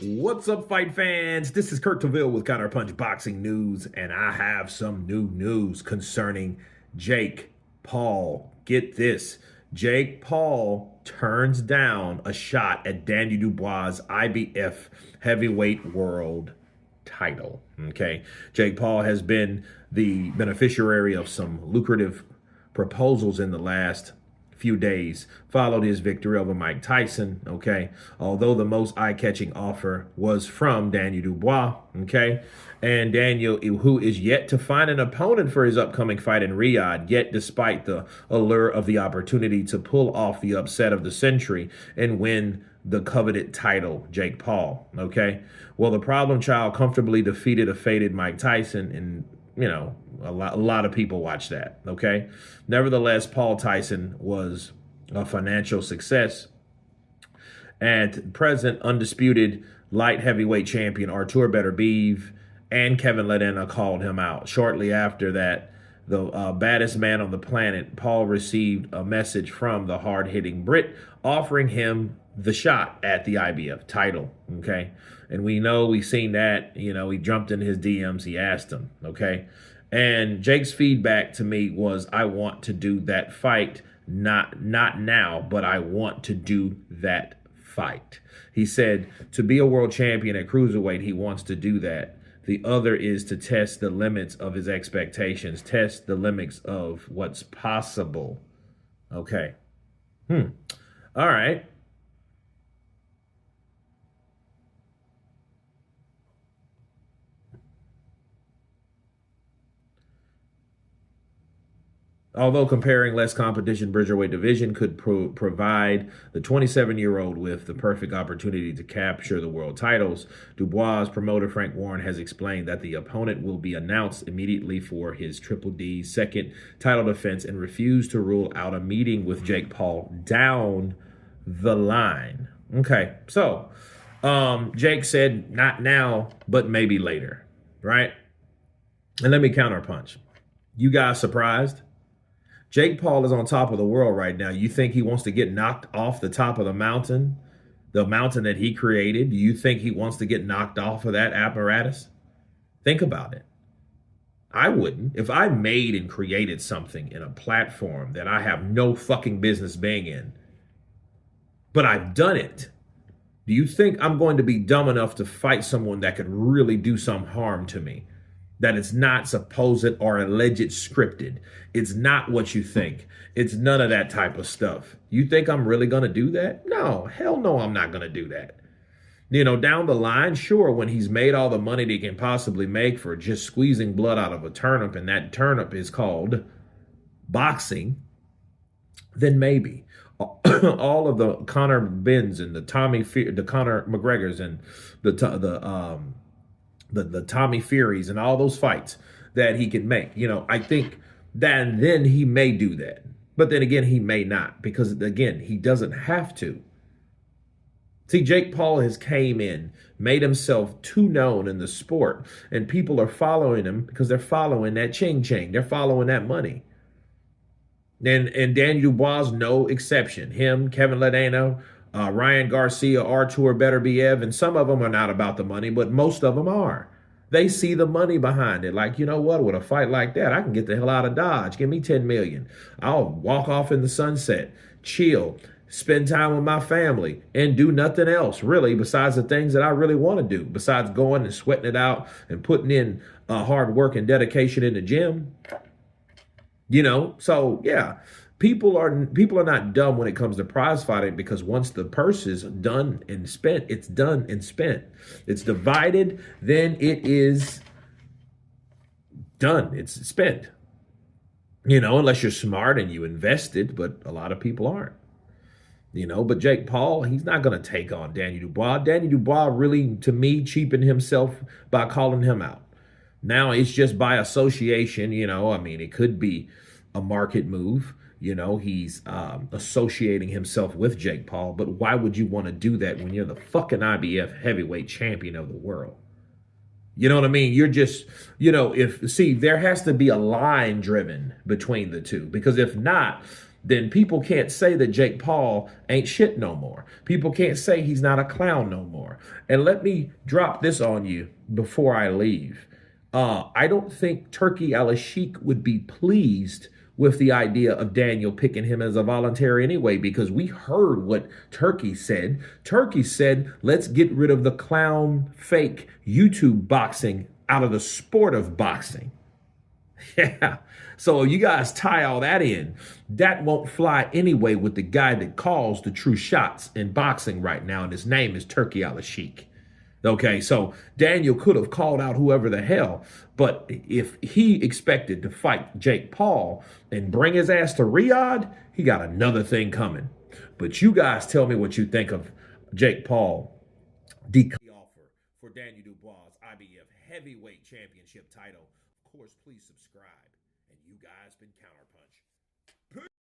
What's up, fight fans? This is Kurt Taville with Counterpunch Boxing News, and I have some new news concerning Jake Paul. Get this. Jake Paul turns down a shot at Daniel Dubois'S IBF heavyweight world title. Okay. Jake Paul has been the beneficiary of some lucrative proposals in the last few days, followed his victory over Mike Tyson, okay? Although the most eye-catching offer was from Daniel Dubois, okay? And Daniel, who is yet to find an opponent for his upcoming fight in Riyadh, yet despite the allure of the opportunity to pull off the upset of the century and win the coveted title, Jake Paul, okay? Well, the problem child comfortably defeated a faded Mike Tyson, and a lot of people watch that, okay? Nevertheless, Paul Tyson was a financial success. At present, undisputed light heavyweight champion Artur Beterbiev and Kevin Ledena called him out. Shortly after that, the baddest man on the planet, Paul received a message from the hard-hitting Brit offering him the shot at the IBF title, okay? And we've seen that, he jumped in his DMs, he asked him, okay? And Jake's feedback to me was, I want to do that fight, not now, but I want to do that fight. He said to be a world champion at cruiserweight, he wants to do that. The other is to test the limits of his expectations, test the limits of what's possible. Okay. All right. Although comparing less competition Bridgerweight division could provide the 27-year-old with the perfect opportunity to capture the world titles, Dubois' promoter Frank Warren has explained that the opponent will be announced immediately for his Triple D's second title defense and refused to rule out a meeting with Jake Paul down the line. Okay, so Jake said not now, but maybe later, right? And let me counterpunch. You guys surprised? Jake Paul is on top of the world right now. You think he wants to get knocked off the top of the mountain that he created? Do you think he wants to get knocked off of that apparatus? Think about it. I wouldn't. If I made and created something in a platform that I have no fucking business being in, but I've done it, do you think I'm going to be dumb enough to fight someone that could really do some harm to me? That it's not supposed or alleged scripted. It's not what you think. It's none of that type of stuff. You think I'm really going to do that? No, hell no, I'm not going to do that. Down the line, sure, when he's made all the money that he can possibly make for just squeezing blood out of a turnip, and that turnip is called boxing, then maybe. All of the Conor Benns and the Conor McGregors and the Tommy Furies and all those fights that he can make. I think that then he may do that. But then again, he may not, because again, he doesn't have to. See, Jake Paul has came in, made himself too known in the sport, and people are following him because they're following that ching-ching. They're following that money. And Daniel Dubois, no exception. Him, Kevin Ledena, Ryan Garcia, Artur Beterbiev, and some of them are not about the money, but most of them are. They see the money behind it. Like, you know what? With a fight like that, I can get the hell out of Dodge. Give me $10 million. I'll walk off in the sunset, chill, spend time with my family, and do nothing else, really, besides the things that I really want to do, besides going and sweating it out and putting in hard work and dedication in the gym. So, yeah. People are not dumb when it comes to prize fighting, because once the purse is done and spent, it's done and spent. It's divided, then it is done. It's spent. Unless you're smart and you invested, but a lot of people aren't. But Jake Paul, he's not going to take on Daniel Dubois. Daniel Dubois really, to me, cheapened himself by calling him out. Now it's just by association, it could be a market move. He's associating himself with Jake Paul, but why would you want to do that when you're the fucking IBF heavyweight champion of the world? You know what I mean? You're just, there has to be a line driven between the two, because if not, then people can't say that Jake Paul ain't shit no more. People can't say he's not a clown no more. And let me drop this on you before I leave. I don't think Turki Alalshikh would be pleased with the idea of Daniel picking him as a voluntary anyway, because we heard what Turki said. Turki said, let's get rid of the clown, fake YouTube boxing out of the sport of boxing. Yeah. So you guys tie all that in. That won't fly anyway with the guy that calls the true shots in boxing right now, and his name is Turki Alalshikh. Okay, so Daniel could have called out whoever the hell, but if he expected to fight Jake Paul and bring his ass to Riyadh, he got another thing coming. But you guys tell me what you think of Jake Paul offer for Daniel Dubois' IBF heavyweight championship title. Of course, please subscribe. And you guys been Counterpunch.